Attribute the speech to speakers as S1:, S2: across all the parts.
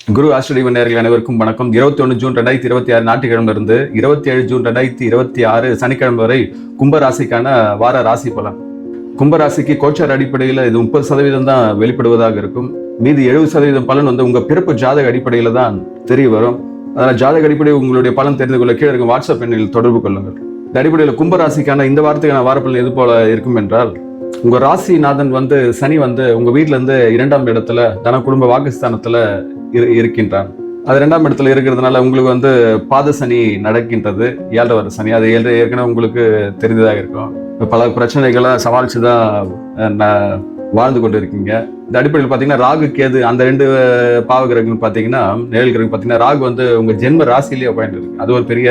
S1: குரு ஆஸ்ட்ரேலிய நேயர்கள் அனைவருக்கும் வணக்கம். 21 ஜூன் 2026 ஞாயிற்றுக்கிழமை இருந்து 27 ஜூன் 2026 சனிக்கிழமை வரை கும்பராசிக்கான வார ராசி பலன். கும்பராசிக்கு கோச்சார் அடிப்படையில் இது 30% தான் வெளிப்படுவதாக இருக்கும். மீதி 70% பலன் உங்க பிறப்பு ஜாதக அடிப்படையில தான் தெரிய வரும். அதனால ஜாதக அடிப்படையில் உங்களுடைய பலன் தெரிந்து கொள்ள கீழே இருக்கும் வாட்ஸ்அப் எண்ணில் தொடர்பு கொள்ளுங்கள். இந்த அடிப்படையில் கும்பராசிக்கான இந்த வாரத்துக்கான வார பலன் எது போல இருக்கும் என்றால், உங்க ராசிநாதன் சனி உங்க வீட்டுல இருந்து 2ஆம் இடத்துல தன குடும்ப வாக்குஸ்தானத்துல இருக்கின்றான். அது 2ஆம் இடத்துல இருக்கிறதுனால உங்களுக்கு பாத சனி நடக்கின்றது. 7 வர சனி, அது ஏற்கனவே உங்களுக்கு தெரிந்ததாக இருக்கும். பல பிரச்சனைகளை சமாளிச்சுதான் வாழ்ந்து கொண்டு இருக்கீங்க. இந்த அடிப்படையில் பாத்தீங்கன்னா ராகு கேது அந்த 2 பாவகிரகங்கள் பாத்தீங்கன்னா நிழல் கிரகம் பாத்தீங்கன்னா ராகு உங்க ஜென்ம ராசிலேயே உட்காந்து இருக்கு. அது ஒரு பெரிய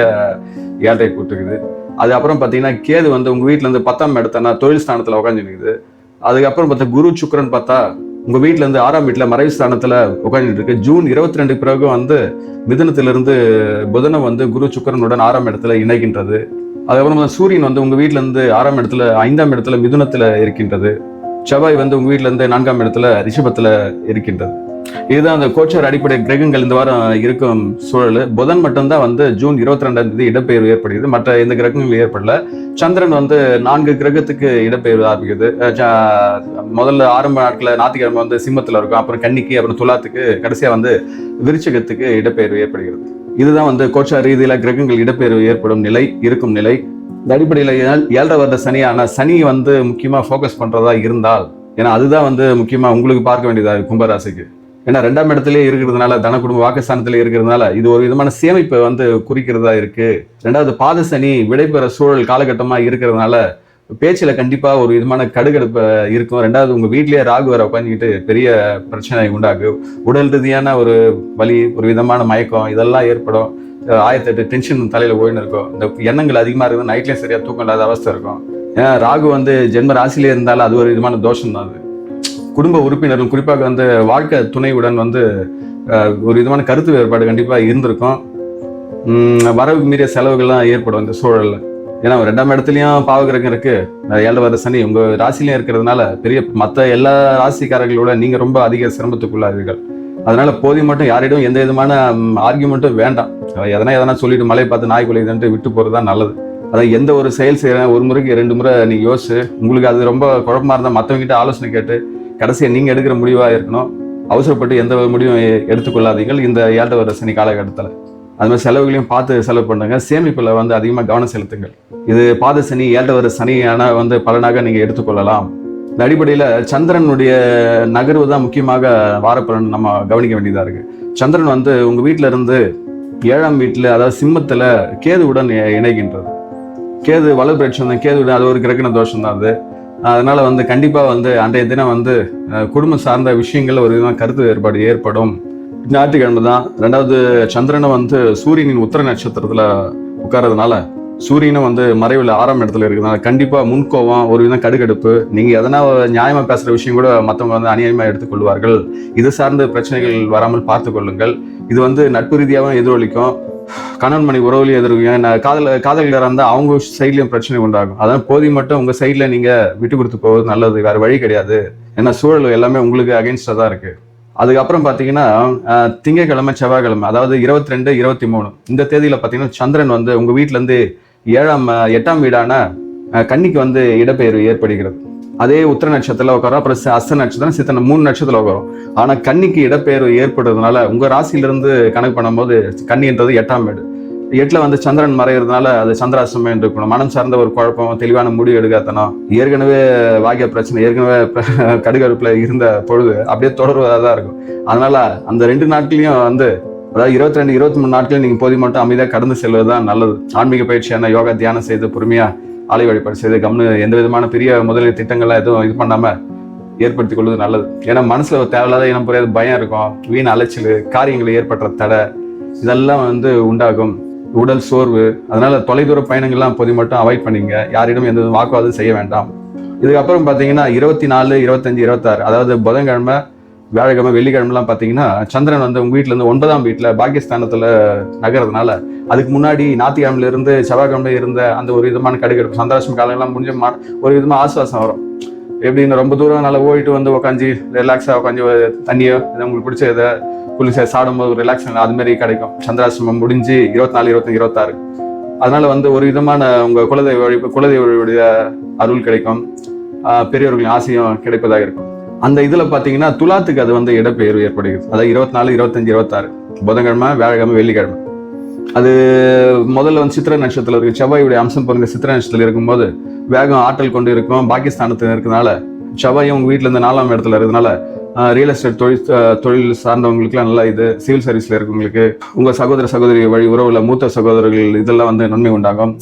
S1: ஏழரை கூட்டுக்குது. அதுக்கப்புறம் பாத்தீங்கன்னா கேது உங்க வீட்டுல இருந்து 10ஆம் இடத்துல தொழில் ஸ்தானத்துல உட்காந்து இருக்குது. அதுக்கப்புறம் பார்த்தா குரு சுக்கிரன் பார்த்தா உங்க வீட்டுல இருந்து 6ஆம் வீட்டுல மறைவு ஸ்தானத்துல உட்காந்துட்டு இருக்கு. ஜூன் 22 பிறகு மிதுனத்திலிருந்து புதனம் குரு சுக்கிரனுடன் 6ஆம் இடத்துல இணைகின்றது. அதுக்கப்புறம் சூரியன் உங்க வீட்டுல இருந்து 6ஆம் இடத்துல 5ஆம் இடத்துல மிதுனத்துல இருக்கின்றது. செவ்வாய் உங்க வீட்டுல இருந்து 4ஆம் இடத்துல ரிஷபத்துல இருக்கின்றது. இதுதான் அந்த கோச்சார் அடிப்படை கிரகங்கள் இந்த வாரம் இருக்கும் சூழல். புதன் மட்டும்தான் ஜூன் 22ஆம் தேதி இடப்பெயர்வு ஏற்படுகிறது. மற்ற எந்த கிரகங்களும் ஏற்படல. சந்திரன் 4 கிரகத்துக்கு இடப்பெயர்வு ஆரம்பிக்குது. முதல்ல ஆரம்ப நாட்கள ஞாயிற்றுக்கிழமை சிம்மத்துல இருக்கும், அப்புறம் கன்னிக்கு, அப்புறம் துலாத்துக்கு, கடைசியா விருச்சிகத்துக்கு இடப்பெயர்வு ஏற்படுகிறது. இதுதான் கோச்சார் ரீதியில கிரகங்கள் இடப்பெயர்வு ஏற்படும் நிலை, இருக்கும் நிலை. இந்த அடிப்படையில 7 வருட சனியான சனி முக்கியமா போக்கஸ் பண்றதா இருந்தால், ஏன்னா அதுதான் முக்கியமா உங்களுக்கு பார்க்க வேண்டியதா கும்பராசிக்கு. ஏன்னா 2ஆம் இடத்துலயே இருக்கிறதுனால, தன குடும்ப வாக்குஸ்தானத்துல இருக்கிறதுனால இது ஒரு விதமான சேமிப்பை குறிக்கிறதா இருக்கு. 2வது பாத சனி விடைபெற சூழல் காலகட்டமா இருக்கிறதுனால பேச்சுல கண்டிப்பா ஒரு விதமான கடுகடுப்பு இருக்கும். 2வது உங்க வீட்லயே ராகு வர உட்காந்துக்கிட்டு பெரிய பிரச்சனை உண்டாகும். உடல் ரீதியான ஒரு வலி, ஒரு விதமான மயக்கம் இதெல்லாம் ஏற்படும். 1008 டென்ஷன் தலையில போயின்னு இருக்கும். இந்த எண்ணங்கள் அதிகமா இருக்குது. நைட்லயும் சரியா தூக்கம் இல்லாத அவஸ்தை இருக்கும். ஏன்னா ராகு ஜென்ம ராசிலே இருந்தாலும் அது ஒரு விதமான தோஷம் தான். அது குடும்ப உறுப்பினர்கள் குறிப்பாக வாழ்க்கை துணையுடன் ஒரு விதமான கருத்து வேறுபாடு கண்டிப்பா இருந்திருக்கும். வரவு மீறிய செலவுகள்லாம் ஏற்படும் இந்த சூழல்ல. ஏன்னா 2ஆம் இடத்துலயும் பாவகிரகம் இருக்கு, 7 வர சனி உங்க ராசிலையும் இருக்கிறதுனால பெரிய மற்ற எல்லா ராசிக்காரர்களோட நீங்க ரொம்ப அதிக சிரமத்துக்குள்ளாவீர்கள். அதனால போதிய மட்டும் யாரிடம் எந்த விதமான ஆர்கியூமெண்ட்டும் வேண்டாம். எதனா சொல்லிட்டு மலையை பார்த்து நாய் குலையுதுன்ட்டு விட்டு போறதுதான் நல்லது. அதான் எந்த ஒரு செயல் செய்யறேன், ஒரு முறைக்கு 2 முறை நீங்க யோசிச்சு, உங்களுக்கு அது ரொம்ப குழப்பமா இருந்தா மற்றவங்க கிட்ட ஆலோசனை கேட்டு கடைசியா நீங்க எடுக்கிற முடிவா இருக்கணும். அவசரப்பட்டு எந்த முடிவும் எடுத்துக்கொள்ளாதீர்கள் இந்த 7 வர சனி காலகட்டத்துல. அது மாதிரி செலவுகளையும் பார்த்து செலவு பண்ணுங்க. சேமிப்புல அதிகமா கவனம் செலுத்துங்கள். இது பாத சனி 7 வர சனியான பலனாக நீங்க எடுத்துக்கொள்ளலாம். இந்த அடிப்படையில சந்திரனுடைய நகர்வு தான் முக்கியமாக வாரப்பலன் நம்ம கவனிக்க வேண்டியதா இருக்கு. சந்திரன் உங்க வீட்டுல இருந்து 7ஆம் வீட்டுல, அதாவது சிம்மத்துல கேதுவுடன் இணைகின்றது. கேது வலு பிரச்சனை, கேதுவுடன் அது ஒரு கிரகண தோஷம் தான். அது அதனால கண்டிப்பா அன்றைய தினம் குடும்பம் சார்ந்த விஷயங்கள்ல ஒரு விதமான கருத்து வேறுபாடு ஏற்படும். ஞாயிற்றுக்கிழமை தான். 2வது சந்திரனும் சூரியனின் உத்தர நட்சத்திரத்துல உட்கார்றதுனால, சூரியனும் மறைவுல 6ஆம் இடத்துல இருக்கிறதுனால கண்டிப்பா முன்கோவம், ஒரு விதம் கடுகடுப்பு, நீங்க எதனா நியாயமா பேசுற விஷயம் கூட மற்றவங்க அநியாயமா எடுத்துக்கொள்வார்கள். இது சார்ந்த பிரச்சனைகள் வராமல் பார்த்து கொள்ளுங்கள். இது நட்பு ரீதியாகவும் எதிரொலிக்கும், கணவன் மணி உறவுலையும் எதிர்க்கும். காதலிகளாக இருந்தால் அவங்க சைட்லயும் பிரச்சனை உண்டாகும். அதான் போதி மட்டும் உங்க சைட்ல நீங்க விட்டு கொடுத்து போவது நல்லது. வேற வழி கிடையாது. ஏன்னா சூழல் எல்லாமே உங்களுக்கு அகைன்ஸ்டா தான் இருக்கு. அதுக்கப்புறம் பாத்தீங்கன்னா திங்கட்கிழமை, செவ்வாய்க்கிழமை, அதாவது 22, 23 இந்த தேதியில பாத்தீங்கன்னா சந்திரன் உங்க வீட்டுல இருந்து 8ஆம் வீடான கன்னிக்கு இடப்பெயர்வு ஏற்படுகிறது. அதே உத்திர நட்சத்திரத்துல உட்காரும், அப்புறம் அஸ்த நட்சத்திரம், சித்தனை 3 நட்சத்திரத்துல உட்காரும். ஆனா கன்னிக்கு இடப்பெயர்வு ஏற்படுறதுனால உங்க ராசியிலிருந்து கணக்கு பண்ணும்போது கன்னின்றது 8ஆம் வீடு. 8ல சந்திரன் மறைகிறதுனால அது சந்திராசிரமம் இருக்கணும். மனம் சார்ந்த ஒரு குழப்பம், தெளிவான முடிவு எடுக்காதனம், ஏற்கனவே வாகிய பிரச்சனை, ஏற்கனவே கடுகடுப்புல இருந்த பொழுது அப்படியே தொடர்வதாக இருக்கும். அதனால அந்த 2 நாட்களையும் அதாவது 22, 23 நாட்களையும் நீங்க போதி மட்டும் அமைதியா கடந்து செல்வதுதான் நல்லது. ஆன்மீக பயிற்சியான யோகா தியானம் செய்து பொறுமையா ஆலை வழிபாடு செய்து எந்த விதமான பெரிய முதலீடு திட்டங்கள்லாம் எதுவும் இது பண்ணாம ஏற்படுத்திக் கொள்வது நல்லது. ஏன்னா மனசுல ஒரு தேவையில்லாத இனம் புரியாத பயம் இருக்கும், வீண் அலைச்சல், காரியங்களை ஏற்படுற தடை இதெல்லாம் உண்டாகும், உடல் சோர்வு. அதனால தொலைதூர பயணங்கள்லாம் பொதி மட்டும் அவாய்ட் பண்ணிங்க. யாரிடம் எந்த வாக்குவாதம் செய்ய வேண்டாம். இதுக்கப்புறம் பாத்தீங்கன்னா 24, 25, 26 அதாவது புதன்கிழமை, வியாழக்கிழமை, வெள்ளிக்கிழமெல்லாம் பாத்தீங்கன்னா சந்திரன் உங்க வீட்டுல இருந்து 9ஆம் வீட்டுல பாகிஸ்தானத்துல நகர்றதுனால, அதுக்கு முன்னாடி ஞாயிற்றுக்கிழமையில இருந்து செவ்வாய்க்கிழமை இருந்த அந்த ஒரு விதமான கடுகடுப்பு, சந்திராஷ்டம காலம் எல்லாம் முடிஞ்ச ஒரு விதமா ஆசுவாசம் வரும். எப்படின்னு ரொம்ப தூரம் நல்லா ஓடிட்டு வந்து உட்காந்து ரிலாக்ஸா உட்காந்து தண்ணியோ உங்களுக்கு பிடிச்ச இதை குளிச்ச சாடும்போது ரிலாக்ஸ் அது மாதிரி கிடைக்கும். சந்திராசிரமம் முடிஞ்சு 24, 25, 26 அதனால வந்து ஒரு விதமான உங்க குலதெய்வடைய அருள் கிடைக்கும், பெரியவர்களின் ஆசையும் கிடைப்பதாக இருக்கும். அந்த இதுல பாத்தீங்கன்னா துலாத்துக்கு அது வந்து இடப்பெயர்வு ஏற்படுகிறது. அதாவது 24, 25, 26 புதன்கிழமை, வியாழக்கிழமை, வெள்ளிக்கிழமை. அது முதல்ல வந்து சித்திரை நட்சத்திரத்துல இருக்கு. செவ்வாயுடைய அம்சம் பொருந்த சித்திரை நட்சத்திரத்துல இருக்கும்போது வேகம் ஆற்றல் கொண்டு இருக்கும். பாகிஸ்தானத்துல இருக்கிறதுனால செவ்வாயும் உங்க வீட்டுல இருந்து 4ஆம் இடத்துல இருக்கிறதுனால ரியல் எஸ்டேட் தொழில் சார்ந்தவங்களுக்குலாம் நல்லா இது. சிவில் சர்வீஸ்ல இருக்கவங்களுக்கு, உங்க சகோதரி வழி உறவுல மூத்த சகோதரர்கள் இதெல்லாம் வந்து நன்மை உண்டாகும்.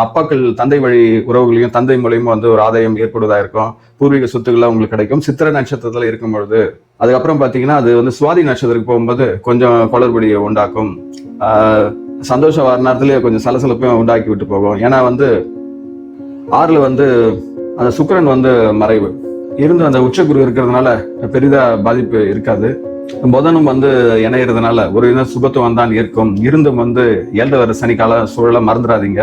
S1: அப்பாக்கள் தந்தை வழி உறவுகளையும் தந்தை மூலியமா வந்து ஒரு ஆதாயம் ஏற்படுவதா இருக்கும். பூர்வீக சொத்துக்கள்லாம் உங்களுக்கு கிடைக்கும் சித்திரை நட்சத்திரத்துல இருக்கும் பொழுது. அதுக்கப்புறம் பாத்தீங்கன்னா அது வந்து சுவாதி நட்சத்திரத்துக்கு போகும்போது கொஞ்சம் குளறுபடியை உண்டாக்கும். சந்தோஷம் வர நேரத்திலேயே கொஞ்சம் சலசலப்பையும் உண்டாக்கி விட்டு போகும். ஏன்னா வந்து 6ல வந்து அந்த சுக்கிரன் வந்து மறைவு இருந்து அந்த உச்சகுரு இருக்கிறதுனால பெரிதா பாதிப்பு இருக்காது. புதனும் வந்து இணையறதுனால ஒரு சுபத்துவம் தான் இருக்கும். இருந்தும் வந்து 7 வர சனிக்கால சூழலை மறந்துடாதீங்க.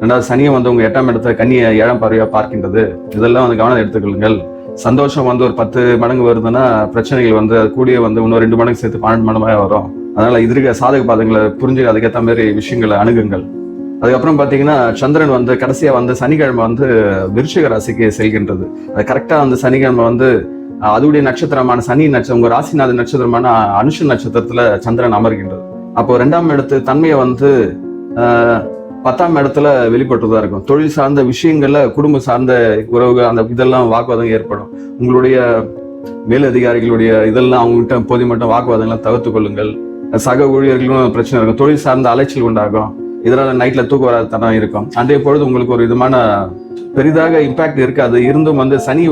S1: 2வது சனியை வந்து உங்க 8ஆம் இடத்துல கன்னியை 7ஆம் பார்வையா பார்க்கின்றது. இதெல்லாம் வந்து கவனம் எடுத்துக்கொள்ளுங்கள். சந்தோஷம் வந்து ஒரு 10 மடங்கு வருதுன்னா பிரச்சனைகள் வந்து கூடிய வந்து இன்னும் 2 மடங்கு சேர்த்து 12 மடங்காக வரும். அதனால இருக்க சாதக பாதங்களை புரிஞ்சு அதுக்கேற்ற மாதிரி விஷயங்களை அணுகுங்கள். அதுக்கப்புறம் பாத்தீங்கன்னா சந்திரன் வந்து கடைசியா வந்து சனிக்கிழமை வந்து விருச்சிக ராசிக்கு செல்கின்றது. அது கரெக்டா வந்து சனிக்கிழமை வந்து அதுடைய நட்சத்திரமான சனி நட்சத்திரம், உங்க ராசிநாத நட்சத்திரமான அனுஷ நட்சத்திரத்துல சந்திரன் அமர்கின்றது. அப்போ 2ஆம் இடத்து தன்மையை வந்து 10ஆம் இடத்துல வெளிப்பட்டுதான் இருக்கும். தொழில் சார்ந்த விஷயங்கள்ல, குடும்ப சார்ந்த உறவுகள், அந்த இதெல்லாம் வாக்குவாதம் ஏற்படும். உங்களுடைய மேலதிகாரிகளுடைய இதெல்லாம் அவங்ககிட்ட போதி மட்டும் வாக்குவாதங்கள்லாம் தவிர்த்து கொள்ளுங்கள். சக ஊழியர்களும் பிரச்சனை இருக்கும். தொழில் சார்ந்த அலைச்சல் உண்டாகும். இதனால நைட்ல தூக்க வராத தனம் இருக்கும். அன்றைய பொழுது உங்களுக்கு ஒரு விதமான பெரிதாக இம்பாக்ட் இருக்காது. இருந்தும் வந்து சனி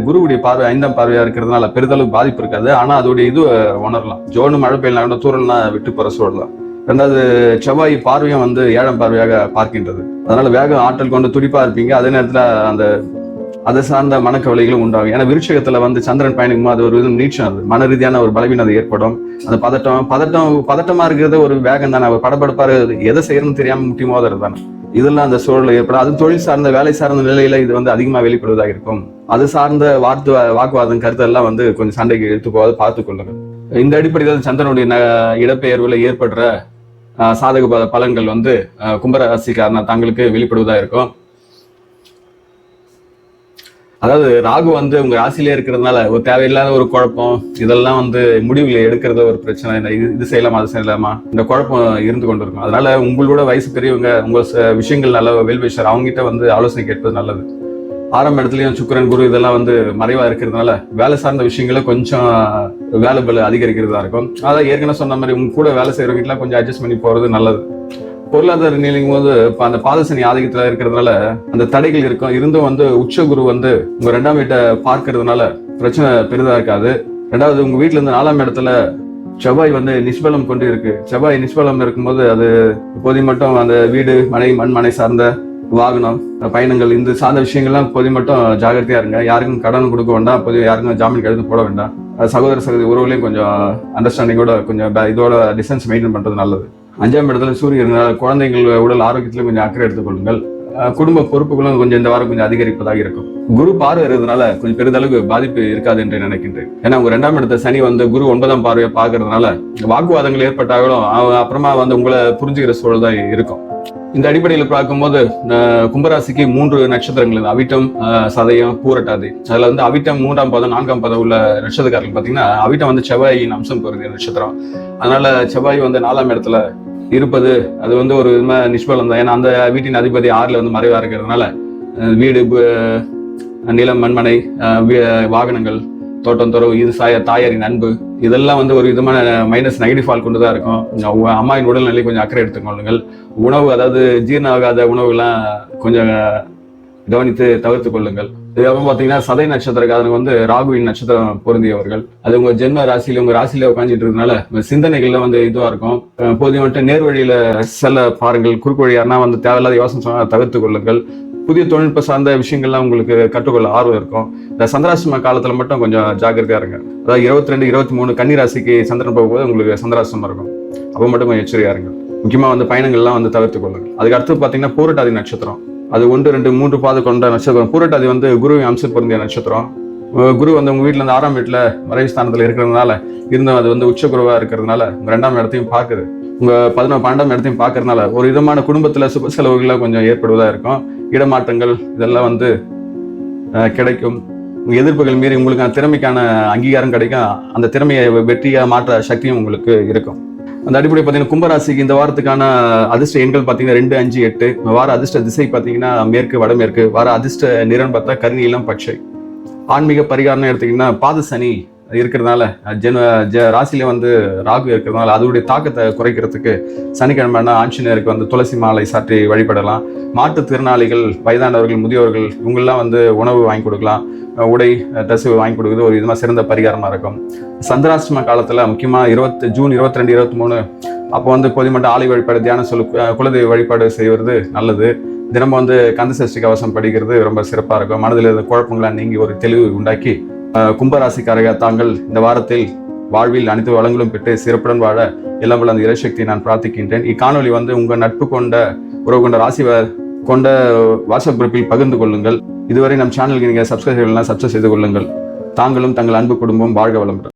S1: குருவுடைய பார்வை 5ஆம் பார்வையா இருக்கிறதுனால பெரிதளவு பாதிப்பு இருக்காது. ஆனா அதோடைய இது உணரலாம். ஜோனு மழை பெய்யலாம், தூரம்லாம் விட்டு போற சூழலாம். 2வது செவ்வாய் பார்வையும் வந்து 7ஆம் பார்வையாக பார்க்கின்றது. அதனால வேகம் ஆற்றல் கொண்டு துடிப்பா இருப்பீங்க. அதே நேரத்துல அந்த அதை சார்ந்த மனக்கவலைகளும் உண்டாகும். ஏன்னா விருட்சகத்துல வந்து சந்திரன் பயணிக்கும் அது ஒரு விதம் நீச்சம், அது மன ரீதியான ஒரு பலவீனம் ஏற்படும். அந்த பதட்டமா இருக்கிறது ஒரு வேகம் தானே. அவர் படபடப்பாரு, எதை செய்யணும்னு தெரியாம முட்டி மோதுறது தானே. இதெல்லாம் அந்த சூழலை ஏற்படும். அது தொழில் சார்ந்த வேலை சார்ந்த நிலையில இது வந்து அதிகமா வெளிப்படுவதாக இருக்கும். அது சார்ந்த வாக்குவாதம் கருத்து எல்லாம் வந்து கொஞ்சம் சண்டைக்கு எடுத்து போகாது பார்த்து கொள்ளுங்க. இந்த அடிப்படையில் சந்திரனுடைய இடப்பெயர்வுல ஏற்படுற சாதக பலன்கள் வந்து கும்பராசிக்காரன தங்களுக்கு வெளிப்படுவதா இருக்கும். அதாவது ராகு வந்து உங்க ராசியிலே இருக்கிறதுனால ஒரு தேவையில்லாத ஒரு குழப்பம், இதெல்லாம் வந்து முடிவுகளை எடுக்கிறத ஒரு பிரச்சனை, இது செய்யலாமா அது செய்யலாமா இந்த குழப்பம் இருந்து கொண்டு இருக்கும். அதனால உங்களோட வயசு பெரியவங்க, உங்க விஷயங்கள் நல்ல வெல்விஷர், அவங்ககிட்ட வந்து ஆலோசனை கேட்பது நல்லது. 6ஆம் இடத்துலயும் சுக்கிரன் குரு இதெல்லாம் வந்து மறைவா இருக்கிறதுனால வேலை சார்ந்த விஷயங்கள கொஞ்சம் வேலைபல் அதிகரிக்கிறதா இருக்கும். அதான் ஏற்கனவே சொன்ன மாதிரி உங்க கூட வேலை செய்யறவங்க கொஞ்சம் அட்ஜஸ்ட் பண்ணி போறது நல்லது. பொருளாதார நிலைங்கும் போது இப்ப அந்த பாதசனி ஆதிக்கத்துல இருக்கிறதுனால அந்த தடைகள் இருக்கும். இருந்தும் வந்து உச்ச குரு வந்து உங்க 2ஆம் வீட்டை பார்க்கறதுனால பிரச்சனை பெரிதா இருக்காது. 2வது உங்க வீட்டுல இருந்து 4ஆம் இடத்துல செவ்வாய் வந்து நிஷ்பலம் கொண்டு இருக்கு. செவ்வாய் நிஷ்பலம் இருக்கும்போது அது இப்போதைக்கு மட்டும் அந்த வீடு, மண் மனை சார்ந்த வாகனம், பயணங்கள், இந்த சார்ந்த விஷயங்கள்லாம் இப்போதைக்கு மட்டும் ஜாகிரதையா இருங்க. யாருக்கும் கடன் கொடுக்க வேண்டாம். இப்போதைக்கு யாருக்கும் ஜாமீன் கழுத்து போட வேண்டாம். சகோதர உறவுலையும் கொஞ்சம் அண்டர்ஸ்டாண்டிங்கோட கொஞ்சம் இதோட டிஸ்டன்ஸ் மெயின்டைன் பண்றது நல்லது. 5ஆம் இடத்துல சூரியன், குழந்தைகள் உடல் ஆரோக்கியத்திலும் கொஞ்சம் அக்கறை எடுத்துக்கொள்ளுங்கள். குடும்ப பொறுப்புகளும் கொஞ்சம் இந்த வாரம் கொஞ்சம் அதிகரிப்பதாக இருக்கும். குரு பார்வை இருக்கிறதுனால கொஞ்சம் பெரிதளவு பாதிப்பு இருக்காது என்று நினைக்கின்றேன். ஏன்னா உங்க 2ஆம் இடத்த சனி வந்து குரு 9ஆம் பார்வையை பார்க்கறதுனால வாக்குவாதங்கள் ஏற்பட்டாலும் அப்புறமா வந்து உங்களை புரிஞ்சுக்கிற சூழல் தான் இருக்கும். இந்த அடிப்படையில் பார்க்கும்போது கும்பராசிக்கு 3 நட்சத்திரங்கள், அவிட்டம், சதயம், பூரட்டாதி. அதுல வந்து அவிட்டம் 3ஆம் பாதம் 4ஆம் பாதம் உள்ள நட்சத்திரக்காரர்கள் பாத்தீங்கன்னா அவிட்டம் வந்து செவ்வாயின் அம்சம் பொருந்திய நட்சத்திரம். அதனால செவ்வாய் வந்து 4ஆம் இடத்துல இருப்பது அது வந்து ஒரு நிஷ்பலம் தான். ஏன்னா அந்த வீட்டின் அதிபதி 6ல வந்து மறைவா இருக்கிறதுனால வீடு, நிலம், மண்மனை, வாகனங்கள், தோட்டம், துறவு, இது தாயாரின் அன்பு, இதெல்லாம் வந்து ஒரு விதமான நெகட்டிவ் ஃபால் கொண்டுதான் இருக்கும். அம்மாவின் உடல்நிலை கொஞ்சம் அக்கறை எடுத்துக்கொள்ளுங்கள். உணவு, அதாவது ஜீரணம் ஆகாத உணவுலாம் கொஞ்சம் கவனித்து தவிர்த்து கொள்ளுங்கள். இதுக்கப்புறம் பாத்தீங்கன்னா சதை நட்சத்திரக்காரங்க வந்து ராகுவின் நட்சத்திரம் பொருந்தியவர்கள். அது உங்க ஜென்ம ராசியில உங்க ராசியில உட்காந்துட்டு இருக்கனால சிந்தனைகள்ல வந்து இதுவா இருக்கும். போதிய மட்டும் நேர் வழியில செல்ல பாருங்கள். குறுக்கு வழி யாருன்னா வந்து தேவையில்லாத யோசனை சொன்னா தவிர்த்து கொள்ளுங்கள். புதிய தொழில்நுட்ப சார்ந்த விஷயங்கள்லாம் உங்களுக்கு கற்றுக்கொள்ள ஆர்வம் இருக்கும். இந்த சந்திராசிரம காலத்துல மட்டும் கொஞ்சம் ஜாக்கிரதையா இருங்க. அதாவது 22, 23 கன்னி ராசிக்கு சந்திரன் போகும்போது உங்களுக்கு சந்திராசிரமம் இருக்கும். அப்போ மட்டும் கொஞ்சம் எச்சரிக்கையா இருங்க. முக்கியமா வந்து பயணங்கள்லாம் வந்து தவிர்த்து கொள்ளுங்க. அதுக்கு அடுத்து பாத்தீங்கன்னா பூரட்டாதி நட்சத்திரம். அது 1, 2, 3 பாதம் கொண்ட நட்சத்திரம். பூரட்டாதி வந்து குருவின் அம்சம் பொருந்திய நட்சத்திரம். குரு வந்து உங்க வீட்டுல இருந்து 6ஆம் வீட்டுல மறைவு ஸ்தானத்துல இருக்கிறதுனால இருந்தும் அது வந்து உச்ச குருவா இருக்கிறதுனால உங்க 2ஆம் இடத்தையும் பார்க்குது. உங்க 12ஆம் இடத்தையும் பார்க்கறதுனால ஒரு விதமான குடும்பத்துல சுப செலவுகள்லாம் கொஞ்சம் ஏற்படுவதா இருக்கும். இடமாற்றங்கள் இதெல்லாம் வந்து கிடைக்கும். உங்க எதிர்ப்புகள் மீறி உங்களுக்கு திறமைக்கான அங்கீகாரம் கிடைக்கும். அந்த திறமையை வெற்றியா மாற்ற சக்தியும் உங்களுக்கு இருக்கும். அந்த அடிப்படை பார்த்தீங்கன்னா கும்பராசிக்கு இந்த வாரத்துக்கான அதிர்ஷ்ட எண்கள் பார்த்தீங்கன்னா 2, 5, 8. வார அதிர்ஷ்ட திசை பார்த்தீங்கன்னா மேற்கு வடமேற்கு. வார அதிர்ஷ்ட நிறம் பார்த்தா கருநீலம் பச்சை. ஆன்மீக பரிகாரம்னு எடுத்தீங்கன்னா பாத சனி இருக்கிறதுனால ராசியில வந்து ராகு இருக்கிறதுனால அதோடைய தாக்கத்தை குறைக்கிறதுக்கு சனிக்கிழமைனா ஆஞ்சநேயருக்கு வந்து துளசி மாலை சாற்றி வழிபடலாம். மாற்றுத்திறனாளிகள், வயதானவர்கள், முதியோர்கள் இவங்கெல்லாம் வந்து உணவு வாங்கி கொடுக்கலாம். உடை ட்ரெஸ் வாங்கி கொடுக்குறது ஒரு விதமாக சிறந்த பரிகாரமாக இருக்கும். சந்திராஷ்டம காலத்தில் முக்கியமாக ஜூன் 22, 23 அப்போ வந்து பொதுமட்ட ஆலை வழிபாடு, தியானம் குலதெய்வ வழிபாடு செய்வது நல்லது. தினமும் வந்து கந்தசஷ்டி கவசம் படிக்கிறது ரொம்ப சிறப்பாக இருக்கும். மனதில் இருந்த குழப்பங்களை நீங்கி ஒரு தெளிவு உண்டாக்கி கும்பராசிக்காரர்கள் தாங்கள் இந்த வாரத்தில் வாழ்வில் அனைத்து வளங்களும் பெற்று சிறப்புடன் வாழ எல்லாம் வல்ல அந்த இறைசக்தியை நான் பிரார்த்திக்கின்றேன். இக்காணொலி வந்து உங்க நட்பு கொண்ட உறவு கொண்ட ராசி கொண்ட வாட்ஸ்அப் குரூப்பில் பகிர்ந்து கொள்ளுங்கள். இதுவரை நம் சேனலுக்கு நீங்க சப்ஸ்கிரைப் செய்து கொள்ளுங்கள். தாங்களும் தங்கள் அன்பு குடும்பம் வாழ்க வளமுடன்.